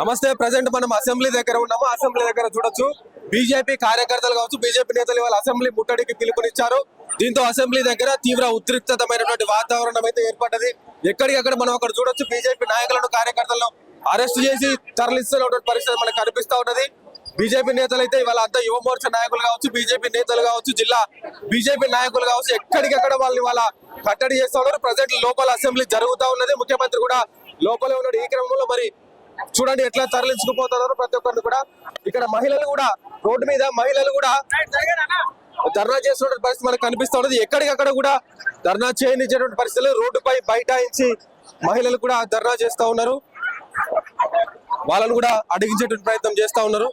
నమస్తే. ప్రెసెంట్ మనం అసెంబ్లీ దగ్గర ఉన్నాము. అసెంబ్లీ దగ్గర చూడొచ్చు బీజేపీ కార్యకర్తలు కావచ్చు, బీజేపీ నేతలు ఇవాళ అసెంబ్లీ ముట్టడికి పిలుపునిచ్చారు. దీంతో అసెంబ్లీ దగ్గర తీవ్ర ఉద్రిక్తమైనటువంటి వాతావరణం అయితే ఏర్పడ్డది. ఎక్కడికక్కడ మనం అక్కడ చూడొచ్చు బీజేపీ నాయకులను, కార్యకర్తలను అరెస్ట్ చేసి తరలిస్తున్నటువంటి పరిస్థితి మనకు కనిపిస్తా ఉన్నది. బీజేపీ నేతలు అయితే ఇవాళ అంతా యువమోర్చా నాయకులు కావచ్చు, బీజేపీ నేతలు కావచ్చు, జిల్లా బీజేపీ నాయకులు కావచ్చు, ఎక్కడికక్కడ వాళ్ళు ఇవాళ కట్టడి చేస్తా ఉన్నారు. ప్రజెంట్ లోపల అసెంబ్లీ జరుగుతా ఉన్నది. ముఖ్యమంత్రి కూడా లోపలే ఉన్నాడు. ఈ క్రమంలో మరి చూడండి ఎట్లా తరలించుకుపోతున్నారు ప్రతి ఒక్కరిని కూడా. ఇక్కడ మహిళలు కూడా రోడ్డు మీద మహిళలు కూడా ధర్నా చేస్తున్న పరిస్థితి మనకు కనిపిస్తా ఉన్నది. ఎక్కడికక్కడ కూడా ధర్నా చేయనిచ్చేటువంటి పరిస్థితులు రోడ్డుపై బైఠాయించి మహిళలు కూడా ధర్నా చేస్తా ఉన్నారు. వాళ్ళను కూడా అడిగించేటువంటి ప్రయత్నం చేస్తా ఉన్నారు.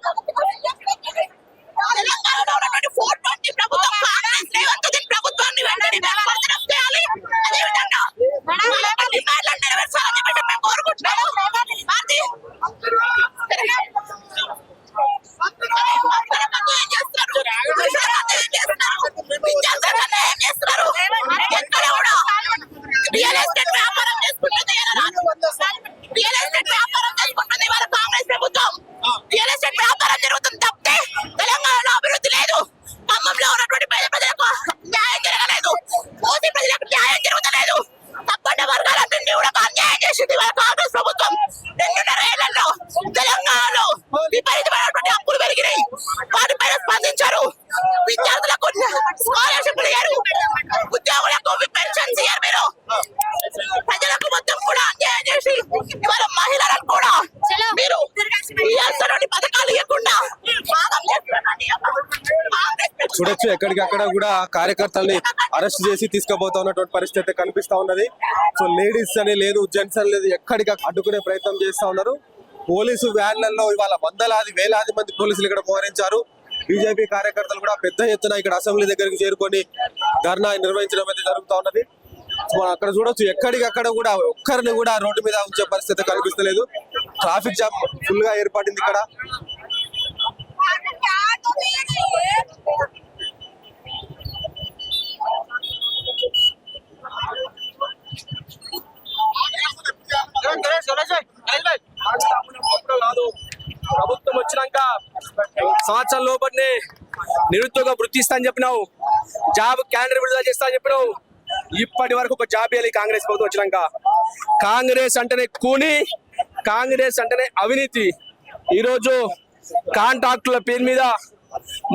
చూడొచ్చు ఎక్కడికక్కడ కూడా కార్యకర్తల్ని అరెస్ట్ చేసి తీసుకుపోతా ఉన్నటువంటి పరిస్థితి కనిపిస్తా ఉన్నది. సో లేడీస్ అని లేదు, జెంట్స్ అని లేదు, ఎక్కడికి అడ్డుకునే ప్రయత్నం చేస్తా ఉన్నారు. పోలీసు వ్యాన్లలో ఇవాళ వందలాది వేలాది మంది పోలీసులు ఇక్కడ మోహరించారు. బీజేపీ కార్యకర్తలు కూడా పెద్ద ఎత్తున ఇక్కడ అసెంబ్లీ దగ్గరికి చేరుకొని ధర్నా నిర్వహించడం అయితే జరుగుతూ ఉన్నది. మనం అక్కడ చూడొచ్చు ఎక్కడికక్కడ కూడా ఒక్కరిని కూడా రోడ్డు మీద ఉంచే పరిస్థితి కనిపిస్తలేదు. ట్రాఫిక్ జామ్ ఫుల్ గా ఏర్పడింది ఇక్కడ. ప్రభుత్వం వచ్చినాక సంవత్సరం లోపలనే నిరుద్యోగ వృత్తి ఇస్తా అని చెప్పినావు, జాబ్ క్యాలెండర్ విడుదల చేస్తా అని చెప్పినావు. ఇప్పటి వరకు ఒక జాబ్ ఇవ్వాలి కాంగ్రెస్ ప్రభుత్వం వచ్చినాక. కాంగ్రెస్ అంటేనే కూని, కాంగ్రెస్ అంటేనే అవినీతి. ఈరోజు కాంట్రాక్టుల పేరు మీద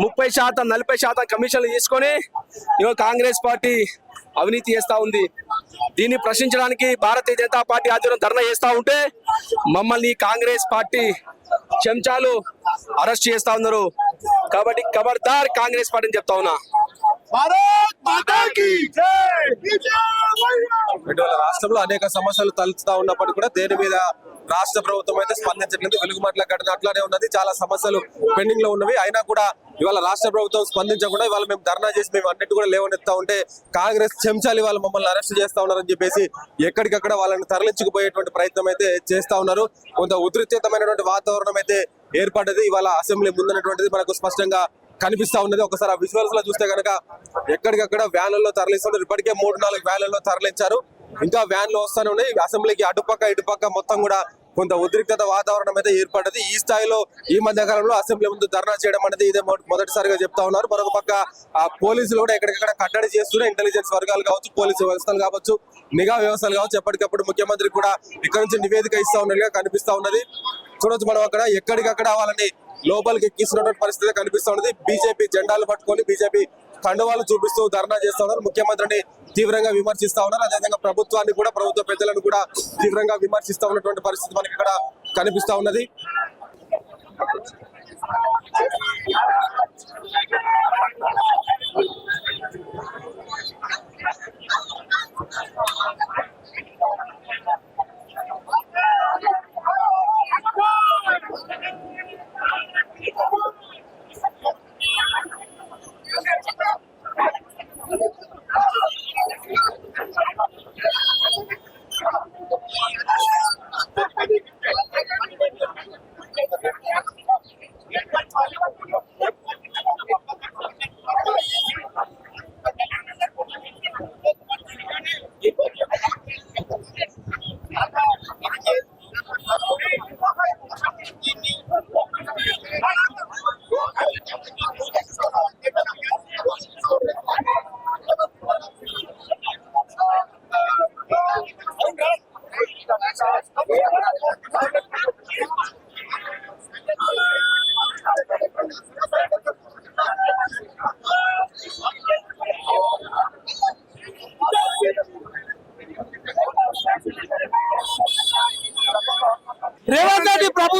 30% 40% కమిషన్లు తీసుకొని ఇవాళ కాంగ్రెస్ పార్టీ అవినీతి చేస్తా ఉంది. దీన్ని ప్రశ్నించడానికి భారతీయ జనతా పార్టీ ఆధ్వర్యం ధర్నా చేస్తా ఉంటే మమ్మల్ని కాంగ్రెస్ పార్టీ చెంచాలు అరెస్ట్ చేస్తా ఉన్నారు. కాబట్టి ఖబర్దార్ కాంగ్రెస్ పార్టీని చెప్తా ఉన్నా. రాష్ట్రంలో అనేక సమస్యలు తలెత్తుతా ఉన్నప్పటికీ కూడా దేని మీద రాష్ట్ర ప్రభుత్వం అయితే స్పందించట్లేదు. వెలుగుమట్ల ఘటన అట్లానే ఉన్నది. చాలా సమస్యలు పెండింగ్ లో ఉన్నవి. అయినా కూడా ఇవాళ రాష్ట్ర ప్రభుత్వం స్పందించకుండా ఇవాళ మేము ధర్నా చేసి మేము అన్నిటి కూడా లేవనెత్తా ఉంటే కాంగ్రెస్ చెంచాలు ఇవాళ మమ్మల్ని అరెస్ట్ చేస్తా ఉన్నారని చెప్పేసి ఎక్కడికక్కడ వాళ్ళని తరలించుకుపోయేటువంటి ప్రయత్నం అయితే చేస్తా ఉన్నారు. కొంత ఉద్రిక్తమైనటువంటి వాతావరణం అయితే ఏర్పడ్డది ఇవాళ అసెంబ్లీ ముందున్నటువంటిది మనకు స్పష్టంగా కనిపిస్తా ఉన్నది. ఒకసారి ఆ విజువల్స్ లో చూస్తే కనుక ఎక్కడికక్కడ వ్యాన్లలో తరలిస్తున్నారు. ఇప్పటికే 3-4 వ్యాన్లలో తరలించారు. ఇంకా వ్యాన్లు వస్తానే ఉన్నాయి. అసెంబ్లీకి అటుపక్క ఇటుపక్క మొత్తం కూడా కొంత ఉద్రిక్తత వాతావరణం అయితే ఏర్పడ్డది. ఈ స్థాయిలో ఈ మధ్య కాలంలో అసెంబ్లీ ముందు ధర్నా చేయడం అనేది ఇదే మొదటిసారిగా చెప్తా ఉన్నారు. మరొక పక్క ఆ పోలీసులు కూడా ఎక్కడికక్కడ కట్టడి చేస్తూనే ఇంటెలిజెన్స్ వర్గాలు కావచ్చు, పోలీసు వ్యవస్థలు కావచ్చు, నిఘా వ్యవస్థలు కావచ్చు, ఎప్పటికప్పుడు ముఖ్యమంత్రి కూడా ఇక్కడ నుంచి నివేదిక ఇస్తా ఉన్నట్టుగా కనిపిస్తా ఉన్నది. చూడొచ్చు మనం అక్కడ ఎక్కడికక్కడ వాళ్ళని లోపలికి ఎక్కిస్తున్నటువంటి పరిస్థితి కనిపిస్తా ఉన్నది. బీజేపీ జెండాలు పట్టుకొని బీజేపీ కండువాలు చూపిస్తూ ధర్నా చేస్తా ఉన్నారు. ముఖ్యమంత్రిని తీవ్రంగా విమర్శిస్తా ఉన్నారు. అదేవిధంగా ప్రభుత్వాన్ని కూడా, ప్రభుత్వ పెద్దలను కూడా తీవ్రంగా విమర్శిస్తా ఉన్నటువంటి పరిస్థితి మనకి ఇక్కడ కనిపిస్తా ఉన్నది.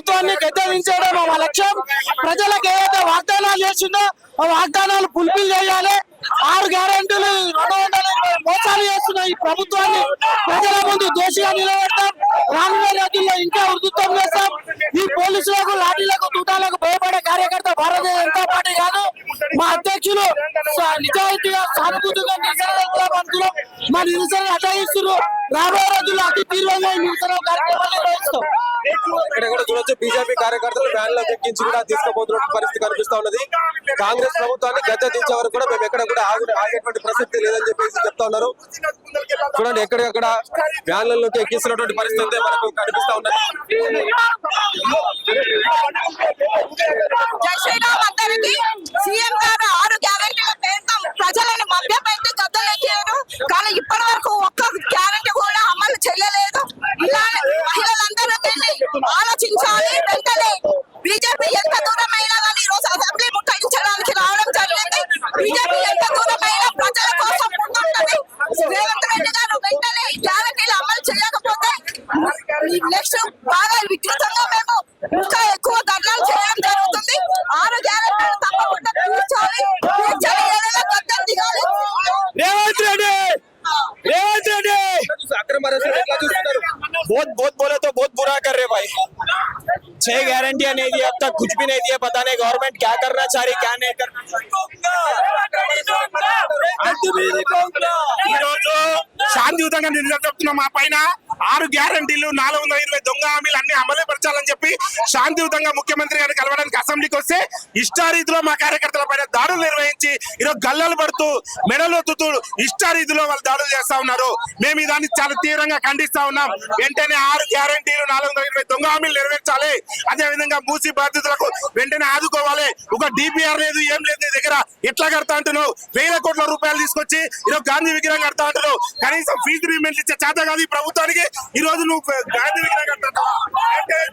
ప్రభుత్వాన్ని గద్దెదించడం మా లక్ష్యం. ప్రజలకు ఏదైతే వాగ్దానాలు చేసిందో ఆ వాగ్దానాలు ఫుల్ఫిల్ చేయాలి. 6 గ్యారెంటీలు 220 మోసాలు చేస్తున్న ఈ ప్రభుత్వాన్ని ప్రజల ముందు దోషిగా నిలబెడతాం. రానున్న రోజుల్లో ఇంకా ఉధృతం చేస్తాం. ఈ పోలీసులకు లాఠీలకు తూటాలకు భయపడే కార్యకర్త భారతీయ జనతా పార్టీ కాదు. మా అధ్యక్షులు నిజాయితీగా సానుభూతిగా నిరసన తెలుపుతున్నాం. మా నిరసన అటగిస్తున్నారు. రాబోయే రోజుల్లో అతి తీవ్రంగా ఈ నిరసన కార్యక్రమాలు నిర్వహిస్తాం. ఇక్కడ కూడా చూడొచ్చు బీజేపీ కార్యకర్తలు వ్యాన్ లో ఎక్కించి కూడా తీసుకుపోతున్న పరిస్థితి కనిపిస్తా ఉన్నది. కాంగ్రెస్ ప్రభుత్వాన్ని గద్దె దించే వరకు కూడా మేము ఎక్కడ కూడా ఆగేటువంటి ప్రసక్తి లేదని చెప్పేసి చెప్తా ఉన్నారు. చూడండి ఎక్కడికక్కడ వ్యాన్లలోకి ఎక్కిస్తున్నటువంటి పరిస్థితి మనకు కనిపిస్తా ఉన్నది. జై శ్రీరామ్ అందరికీ. సీఎం గారు 6 గ్యారెంటీల పేరుతో ప్రజలను మభ్యపెట్టి గద్దెలెక్కారు. కానీ ఇప్పటి వరకు ఒక్క గ్యారెంటీ కూడా అమలు చేయలేదు. ఇలా మహిళలందరికీ ఆలోచించాలి. వెంటనే బీజేపీ ఎంత దూరమైనా కానీ ఈ రోజు అసెంబ్లీ ముట్టడించడానికి రావడం జరిగింది. బీజేపీ ఎంత దూరమైనా ప్రజల కోసం ముందుంటది. రేవంత్ రెడ్డి గారు వెంటనే ఈ గ్యారెంటీలు అమలు చేయకపోతే నెక్స్ట్ బాగా వికృతంగా మేము ఇంకా ఎక్కువ ధర్నాలు చేయడం జరుగుతుంది. 6 గ్యారెంటీలు తప్పకుండా తీర్చాలి. తీర్చని ఏదైనా గద్దెలు దిగాలి. రేవంత్ రెడ్డి అక్రమ అరెస్టులు ఎట్లా చూస్తున్నారు? बहुत बोले तो बहुत बुरा कर रहे भाई. 6 गारंटियां नहीं दी, अब तक कुछ भी नहीं दिया. पता नहीं गवर्नमेंट क्या करना चाह रही, क्या नहीं करना. ఈ రోజు శాంతియుతంగా నిలబెడుతున్నాం. మా పైన 6 గ్యారంటీలు 420 దొంగ హామీలు అన్ని అమలుపరచాలని చెప్పి శాంతియుతంగా ముఖ్యమంత్రి గారిని కలవడానికి అసెంబ్లీకి వస్తే ఇష్టారీతిలో మా కార్యకర్తల పైన దాడులు నిర్వహించి ఈరోజు గల్లలు పడుతూ మెడలు ఒత్తుతూ ఇష్టారీతిలో వాళ్ళు దాడులు చేస్తా ఉన్నారు. మేము ఈ దాన్ని చాలా తీవ్రంగా ఖండిస్తా ఉన్నాం. వెంటనే 6 గ్యారంటీలు 420 దొంగ హామీలు నెరవేర్చాలి. అదే విధంగా మూసి బాధితులకు వెంటనే ఆదుకోవాలి. ఒక డిపిఆర్ లేదు, ఏం లేదు నీ దగ్గర. ఎట్లా కడతా అంటున్నావు? 1000 కోట్ల రూపాయలు తీసుకొచ్చి ఈరోజు గాంధీ విగ్రహం కడతా అంటున్నావు. కనీసం ఫీజు రీమెంట్ ఇచ్చే చేత కాదు ఈ ప్రభుత్వానికి. ఈ రోజు నువ్వు గాంధీ విగ్రహం కడతావు.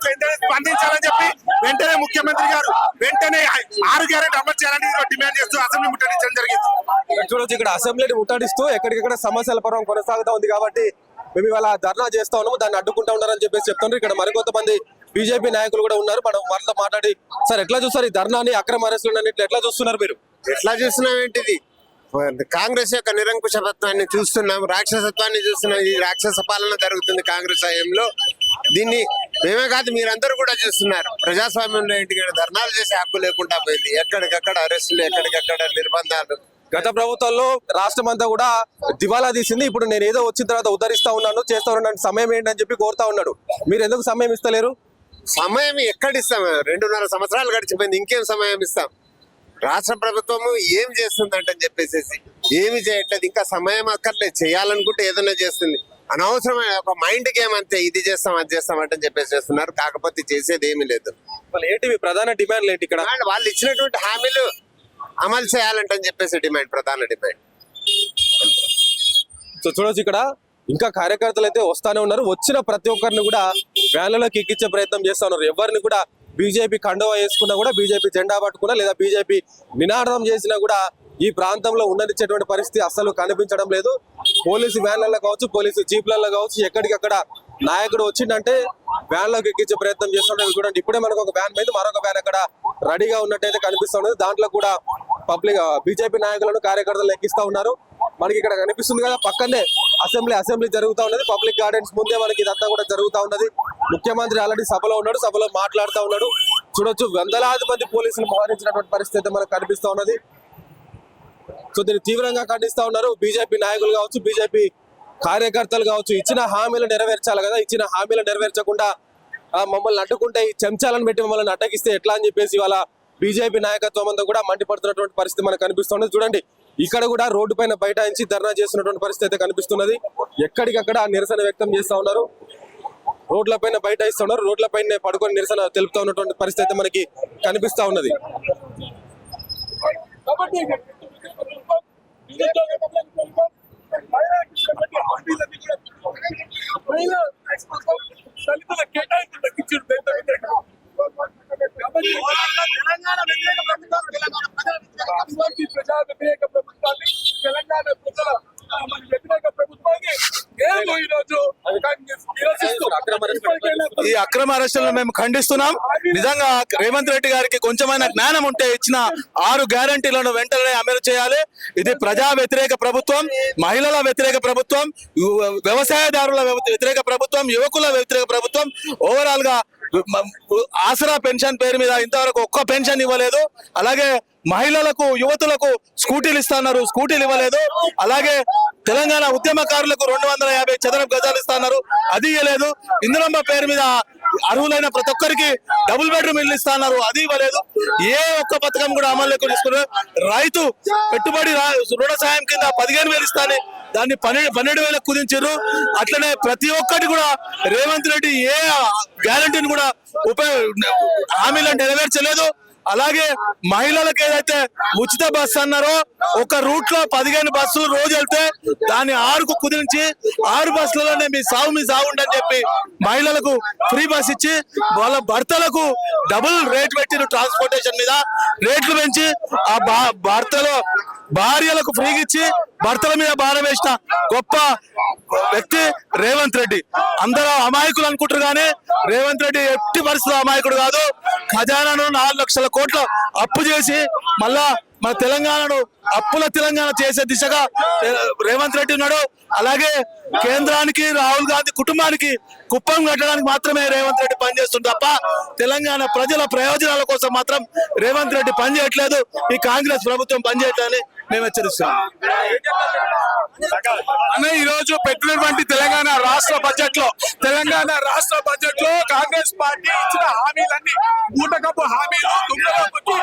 వెంటనే స్పందించాలని చెప్పి వెంటనే ముఖ్యమంత్రి గారు వెంటనే 6 గ్యారెంటీ అమలు చేయాలని డిమాండ్ చేస్తూ అసెంబ్లీ ముట్టడించడం జరిగింది. చూడొచ్చు ఇక్కడ అసెంబ్లీని ముట్టడిస్తూ ఎక్కడికక్కడ సమస్యల పర్వం కొనసాగుతా ఉంది కాబట్టి మేము ఇవాళ ధర్నా చేస్తా ఉన్నాము. దాన్ని అడ్డుకుంటా ఉన్నారని చెప్పేసి చెప్తున్నారు. ఇక్కడ మరికొంతమంది బీజేపీ నాయకులు కూడా ఉన్నారు. మనం వాళ్ళతో మాట్లాడి సార్ ఎట్లా చూస్తారు ఈ ధర్నాని, అక్రమ అరెస్టులు ఎట్లా చూస్తున్నారు మీరు? ఎట్లా చూస్తున్నాం ఏంటిది? కాంగ్రెస్ యొక్క నిరంకుశత్వాన్ని చూస్తున్నాం, రాక్షసత్వాన్ని చూస్తున్నాం. ఈ రాక్షస పాలన జరుగుతుంది కాంగ్రెస్ హయాంలో. దీన్ని మేమే కాదు మీరందరూ కూడా చూస్తున్నారు. ప్రజాస్వామ్యంలో ఇంటికి ధర్నాలు చేసే హక్కు లేకుండా పోయింది. ఎక్కడికక్కడ అరెస్టులు, ఎక్కడికక్కడ నిర్బంధాలు. గత ప్రభుత్వంలో రాష్ట్రం అంతా కూడా దివాలా తీసింది. ఇప్పుడు నేను ఏదో వచ్చిన తర్వాత ఉద్ధరిస్తా ఉన్నాను, చేస్తా ఉన్నాను, సమయం ఏంటని చెప్పి కోరుతా ఉన్నాడు. మీరు ఎందుకు సమయం ఇస్తలేరు? సమయం ఎక్కడిస్తాం? 2.5 సంవత్సరాలు గడిచిపోయింది. ఇంకేం సమయం ఇస్తాం? రాష్ట్ర ప్రభుత్వము ఏం చేస్తుందంటని చెప్పేసి ఏమి చేయట్లేదు. ఇంకా సమయం అక్కర్లేదు. చేయాలనుకుంటే ఏదైనా చేస్తుంది. అనవసరమైన ఒక మైండ్ గేమ్ అంతే. ఇది చేస్తాం, అది చేస్తాం అంటని చెప్పేసి చేస్తున్నారు. కాకపోతే చేసేది ఏమీ లేదు. ఏంటి మీ ప్రధాన డిమాండ్లు ఏంటి? ఇక్కడ వాళ్ళు ఇచ్చినటువంటి హామీలు అమలు చేయాలంటని చెప్పేసి డిమాండ్, ప్రధాన డిమాండ్. సో చూడొచ్చు ఇక్కడ ఇంకా కార్యకర్తలు అయితే వస్తానే ఉన్నారు. వచ్చిన ప్రతి ఒక్కరిని కూడా వ్యాన్లలోకి ఎక్కించే ప్రయత్నం చేస్తా ఉన్నారు. ఎవరిని కూడా బీజేపీ కండువా వేసుకున్నా కూడా, బీజేపీ జెండా పట్టుకున్నా లేదా బీజేపీ నినాదం చేసినా కూడా ఈ ప్రాంతంలో ఉండనిచ్చేటువంటి పరిస్థితి అస్సలు కనిపించడం లేదు. పోలీసు వ్యాన్లలో కావచ్చు, పోలీసు జీప్లలో కావచ్చు, ఎక్కడికక్కడ నాయకుడు వచ్చిందంటే వ్యాన్లోకి ఎక్కించే ప్రయత్నం చేస్తుంటారు. చూడండి ఇప్పుడే మనకు ఒక వ్యాన్ మీద మరొక వ్యాన్ అక్కడ రెడీగా ఉన్నట్టయితే కనిపిస్తున్నది. దాంట్లో కూడా పబ్లిక్ బీజేపీ నాయకులను కార్యకర్తలు ఎక్కిస్తా ఉన్నారు. మనకి ఇక్కడ కనిపిస్తుంది కదా పక్కనే అసెంబ్లీ జరుగుతూ ఉన్నది. పబ్లిక్ గార్డెన్స్ ముందే మనకి ఇదంతా కూడా జరుగుతూ ఉన్నది. ముఖ్యమంత్రి ఆల్రెడీ సభలో ఉన్నాడు, సభలో మాట్లాడుతూ ఉన్నాడు. చూడొచ్చు వందలాది మంది పోలీసులు మోహరించినటువంటి పరిస్థితి మనకు కనిపిస్తూ ఉన్నది. సో దీన్ని తీవ్రంగా ఖండిస్తా ఉన్నారు బీజేపీ నాయకులు కావచ్చు, బీజేపీ కార్యకర్తలు కావచ్చు. ఇచ్చిన హామీలు నెరవేర్చాలి కదా, ఇచ్చిన హామీలు నెరవేర్చకుండా మమ్మల్ని అడ్డుకుంటే ఈ చెంచాలను పెట్టి మమ్మల్ని అడ్డగిస్తే ఎట్లా అని చెప్పేసి ఇవాళ బీజేపీ నాయకత్వం అంతా కూడా మండిపడుతున్నటువంటి పరిస్థితి మనకు కనిపిస్తున్నది. చూడండి ఇక్కడ కూడా రోడ్డు పైన బైఠాయించి ధర్నా చేస్తున్నటువంటి పరిస్థితి అయితే కనిపిస్తున్నది. ఎక్కడికక్కడ నిరసన వ్యక్తం చేస్తా ఉన్నారు. రోడ్ల పైన బైఠాయిస్తున్నారు, రోడ్ల పైన పడుకొని నిరసన తెలుపుతా ఉన్నటువంటి పరిస్థితి అయితే మనకి కనిపిస్తా ఉన్నది. ఈ అక్రమ అరెస్టులను మేము ఖండిస్తున్నాం. నిజంగా రేవంత్ రెడ్డి గారికి కొంచెమైనా జ్ఞానం ఉంటే ఇచ్చిన 6 గ్యారంటీలను వెంటనే అమలు చేయాలి. ఇది ప్రజా వ్యతిరేక ప్రభుత్వం, మహిళల వ్యతిరేక ప్రభుత్వం, వ్యవసాయదారుల వ్యతిరేక ప్రభుత్వం, యువకుల వ్యతిరేక ప్రభుత్వం. ఓవరాల్ గా ఆసరా పెన్షన్ పేరు మీద ఇంతవరకు ఒక్క పెన్షన్ ఇవ్వలేదు. అలాగే మహిళలకు యువతులకు స్కూటీలు ఇస్తున్నారు, స్కూటీలు ఇవ్వలేదు. అలాగే తెలంగాణ ఉద్యమకారులకు 250 చదరపు గజాలు ఇస్తున్నారు, అది ఇవ్వలేదు. ఇందిరమ్మ పేరు మీద అర్హులైన ప్రతి ఒక్కరికి డబుల్ బెడ్రూమ్ ఇల్లు ఇస్తున్నారు, అది ఇవ్వలేదు. ఏ ఒక్క పథకం కూడా అమలులోకి తీసుకున్నారు. రైతు పెట్టుబడి రుణ సాయం కింద 15,000 ఇస్తాను, దాన్ని 12,000 కుదించారు. అట్లనే ప్రతి ఒక్కటి కూడా రేవంత్ రెడ్డి ఏ గ్యారంటీని కూడా హామీలను నెరవేర్చలేదు. అలాగే మహిళలకు ఏదైతే ఉచిత బస్సు అన్నారో, ఒక రూట్ లో 15 బస్సులు రోజు వెళ్తే దాన్ని 6కు కుదిరించి 6 బస్సులలోనే మీ సాగు ఉండని చెప్పి మహిళలకు ఫ్రీ బస్ ఇచ్చి వాళ్ళ భర్తలకు డబుల్ రేట్ పెట్టిన ట్రాన్స్పోర్టేషన్ మీద రేట్లు పెంచి ఆ భార్యలకు ఫ్రీగా ఇచ్చి భర్తల మీద భారం వేసిన గొప్ప వ్యక్తి రేవంత్ రెడ్డి. అందరూ అమాయకులు అనుకుంటారు కానీ రేవంత్ రెడ్డి ఎట్టి పరిస్థితుల్లో అమాయకుడు కాదు. ఖజానాను 4 లక్షల కోట్లు అప్పు చేసి మళ్ళా మన తెలంగాణను అప్పుల తెలంగాణ చేసే దిశగా రేవంత్ రెడ్డి ఉన్నాడు. అలాగే కేంద్రానికి రాహుల్ గాంధీ కుటుంబానికి కుప్పం కట్టడానికి మాత్రమే రేవంత్ రెడ్డి పనిచేస్తుంది తప్ప తెలంగాణ ప్రజల ప్రయోజనాల కోసం మాత్రం రేవంత్ రెడ్డి పనిచేయట్లేదు. ఈ కాంగ్రెస్ ప్రభుత్వం పనిచేయట్లేదని మేము హెచ్చరిస్తున్నాం. అనే ఈ రోజు పెట్టినటువంటి తెలంగాణ రాష్ట్ర బడ్జెట్ లో కాంగ్రెస్ పార్టీ ఇచ్చిన హామీలన్నీ ఊటకపు హామీలు, తుంగలో తొక్కి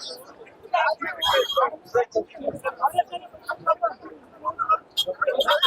Thank you.